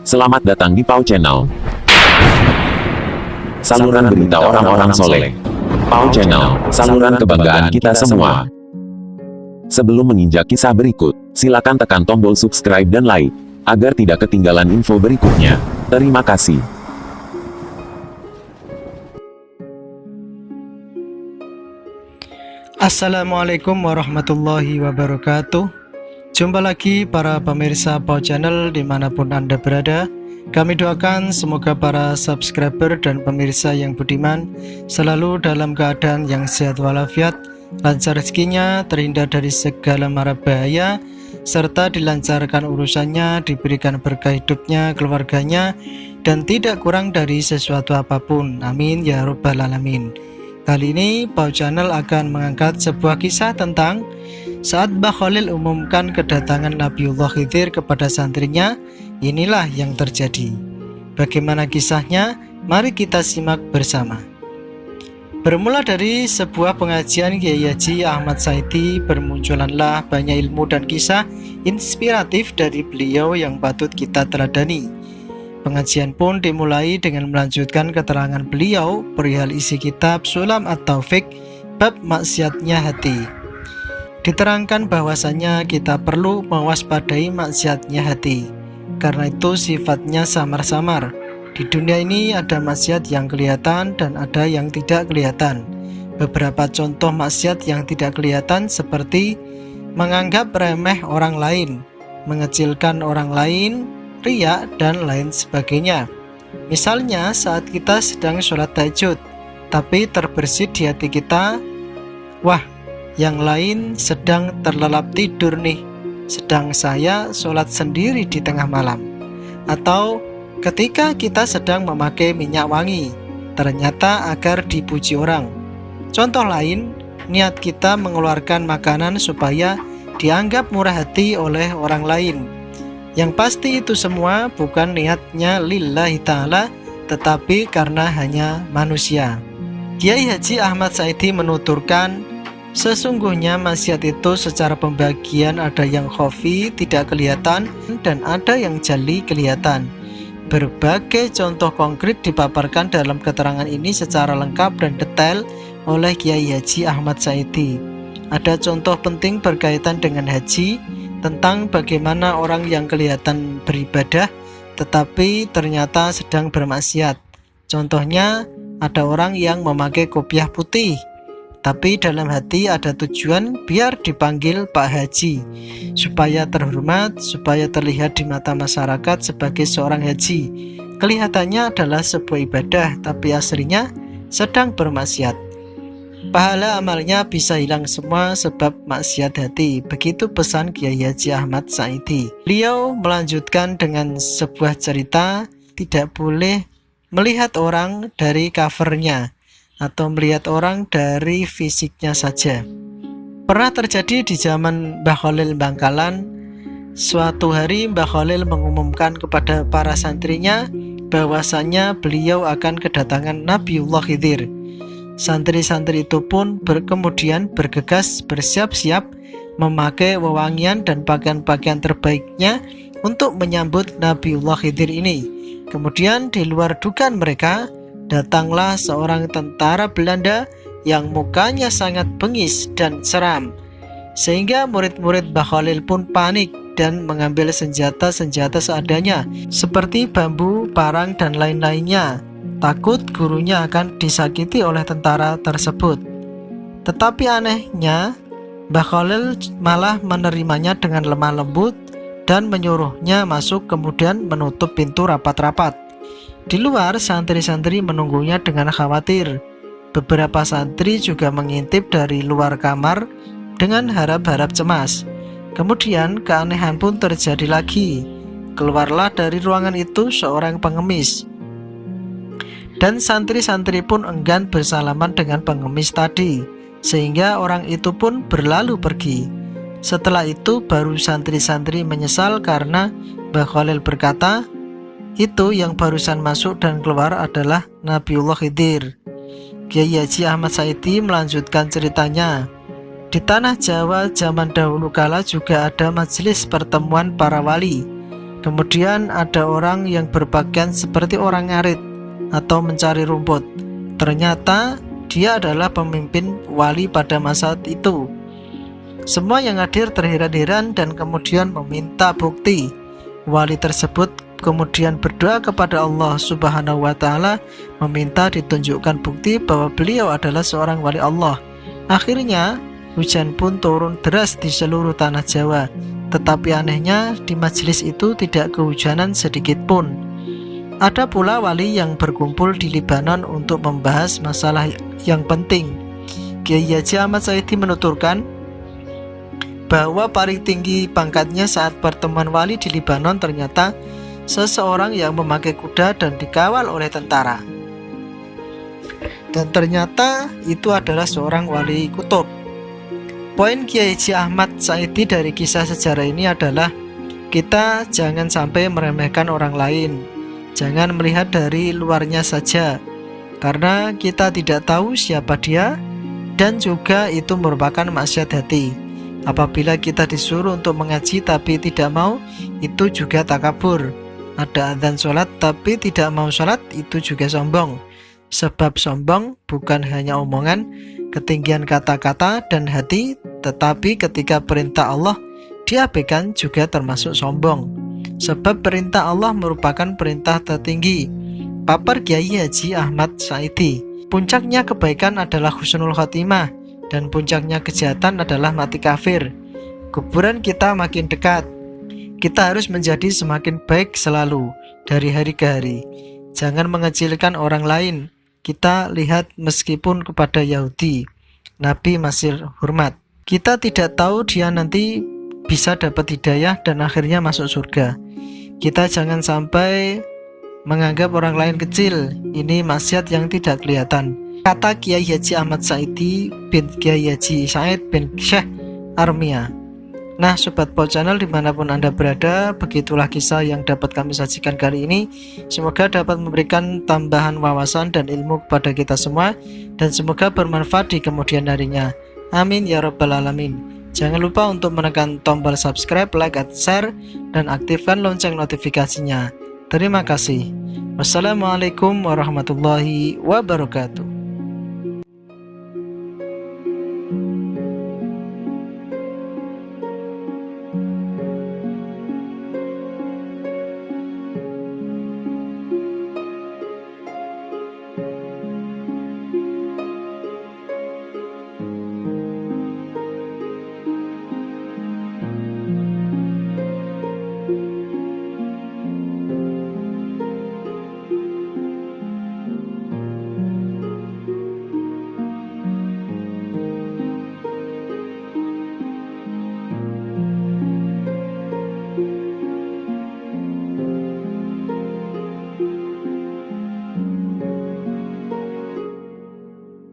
Selamat datang di Pau Channel. Saluran berita orang-orang soleh. Pau Channel, saluran kebanggaan kita semua. Sebelum menginjak kisah berikut, silakan tekan tombol subscribe dan like, agar tidak ketinggalan info berikutnya. Terima kasih. Assalamualaikum warahmatullahi wabarakatuh. Jumpa lagi para pemirsa Pau Channel dimanapun Anda berada. Kami doakan semoga para subscriber dan pemirsa yang budiman selalu dalam keadaan yang sehat walafiat, lancar rezekinya, terhindar dari segala mara bahaya, serta dilancarkan urusannya, diberikan berkah hidupnya, keluarganya, dan tidak kurang dari sesuatu apapun. Amin ya rabbal alamin. Kali ini Pau Channel akan mengangkat sebuah kisah tentang saat Mbah Khalil umumkan kedatangan Nabiullah Khidir kepada santrinya. Inilah yang terjadi. Bagaimana kisahnya? Mari kita simak bersama. Bermula dari sebuah pengajian Kiai Haji Ahmad Saidi, bermunculanlah banyak ilmu dan kisah inspiratif dari beliau yang patut kita teladani. Pengajian pun dimulai dengan melanjutkan keterangan beliau perihal isi kitab Sulam At-Taufiq bab maksiatnya hati. Diterangkan bahwasanya kita perlu mewaspadai maksiatnya hati, karena itu sifatnya samar-samar. Di dunia ini ada maksiat yang kelihatan dan ada yang tidak kelihatan. Beberapa contoh maksiat yang tidak kelihatan seperti menganggap remeh orang lain, mengecilkan orang lain, riya, dan lain sebagainya. Misalnya saat kita sedang sholat tahajud, tapi terbersit di hati kita, wah, yang lain sedang terlelap tidur nih, sedang saya sholat sendiri di tengah malam. Atau ketika kita sedang memakai minyak wangi, ternyata agar dipuji orang. Contoh lain, niat kita mengeluarkan makanan supaya dianggap murah hati oleh orang lain. Yang pasti itu semua bukan niatnya lillahi ta'ala, tetapi karena hanya manusia. Kiai Haji Ahmad Saidi menuturkan, sesungguhnya maksiat itu secara pembagian ada yang khafi tidak kelihatan dan ada yang jali kelihatan. Berbagai contoh konkret dipaparkan dalam keterangan ini secara lengkap dan detail oleh Kiai Haji Ahmad Saidi. Ada contoh penting berkaitan dengan haji, tentang bagaimana orang yang kelihatan beribadah tetapi ternyata sedang bermaksiat. Contohnya, ada orang yang memakai kopiah putih, tapi dalam hati ada tujuan biar dipanggil Pak Haji, supaya terhormat, supaya terlihat di mata masyarakat sebagai seorang haji. Kelihatannya adalah sebuah ibadah, tapi aslinya sedang bermaksiat. Pahala amalnya bisa hilang semua sebab maksiat hati. Begitu pesan Kiai Haji Ahmad Saidi. Beliau melanjutkan dengan sebuah cerita, tidak boleh melihat orang dari covernya atau melihat orang dari fisiknya saja. Pernah terjadi di zaman Mbah Khalil Bangkalan. Suatu hari Mbah Khalil mengumumkan kepada para santrinya bahwasanya beliau akan kedatangan Nabiullah Khidir. Santri-santri itu pun kemudian bergegas bersiap-siap memakai wewangian dan pakaian-pakaian terbaiknya untuk menyambut Nabiullah Khidir ini. Kemudian di luar dugaan mereka, datanglah seorang tentara Belanda yang mukanya sangat bengis dan seram, sehingga murid-murid Mbah Khalil pun panik dan mengambil senjata-senjata seadanya seperti bambu, parang, dan lain-lainnya, takut gurunya akan disakiti oleh tentara tersebut. Tetapi anehnya, Mbah Khalil malah menerimanya dengan lemah lembut dan menyuruhnya masuk, kemudian menutup pintu rapat-rapat. Di luar, santri-santri menunggunya dengan khawatir. Beberapa santri juga mengintip dari luar kamar dengan harap-harap cemas. Kemudian keanehan pun terjadi lagi. Keluarlah dari ruangan itu seorang pengemis, dan santri-santri pun enggan bersalaman dengan pengemis tadi, sehingga orang itu pun berlalu pergi. Setelah itu baru santri-santri menyesal karena Mbah Khalil berkata, itu yang barusan masuk dan keluar adalah Nabiullah Khidir. Kiai Haji Ahmad Saidi melanjutkan ceritanya. Di tanah Jawa zaman dahulu kala juga ada majelis pertemuan para wali. Kemudian ada orang yang berpakaian seperti orang ngarit atau mencari rumput. Ternyata dia adalah pemimpin wali pada masa itu. Semua yang hadir terheran-heran dan kemudian meminta bukti. Wali tersebut kemudian berdoa kepada Allah Subhanahu wa Ta'ala, meminta ditunjukkan bukti bahwa beliau adalah seorang wali Allah. Akhirnya hujan pun turun deras di seluruh tanah Jawa. Tetapi anehnya di majelis itu tidak kehujanan sedikit pun. Ada pula wali yang berkumpul di Libanon untuk membahas masalah yang penting. Kiai Haji Ahmad Saidi menuturkan bahwa paling tinggi pangkatnya saat pertemuan wali di Libanon ternyata seseorang yang memakai kuda dan dikawal oleh tentara. Dan ternyata itu adalah seorang wali kutub. Poin Kiai Haji Ahmad Saidi dari kisah sejarah ini adalah kita jangan sampai meremehkan orang lain. Jangan melihat dari luarnya saja, karena kita tidak tahu siapa dia, dan juga itu merupakan maksiat hati. Apabila kita disuruh untuk mengaji tapi tidak mau, itu juga takabur. Ada adzan sholat tapi tidak mau sholat, itu juga sombong. Sebab sombong bukan hanya omongan, ketinggian kata-kata dan hati, tetapi ketika perintah Allah diabaikan juga termasuk sombong. Sebab perintah Allah merupakan perintah tertinggi. Papar Kiai Haji Ahmad Saidi. Puncaknya kebaikan adalah husnul khotimah, dan puncaknya kejahatan adalah mati kafir. Kuburan kita makin dekat. Kita harus menjadi semakin baik selalu dari hari ke hari. Jangan mengecilkan orang lain. Kita lihat meskipun kepada Yahudi, Nabi masih hormat. Kita tidak tahu dia nanti bisa dapat hidayah dan akhirnya masuk surga. Kita jangan sampai menganggap orang lain kecil. Ini maksiat yang tidak kelihatan. Kata Kiai Haji Ahmad Saidi bin Kiai Haji Said bin Syekh Armia. Nah, Sobat Pau Channel dimanapun Anda berada, begitulah kisah yang dapat kami sajikan kali ini. Semoga dapat memberikan tambahan wawasan dan ilmu kepada kita semua, dan semoga bermanfaat di kemudian harinya. Amin ya rabbal alamin. Jangan lupa untuk menekan tombol subscribe, like, dan share, dan aktifkan lonceng notifikasinya. Terima kasih. Wassalamualaikum warahmatullahi wabarakatuh.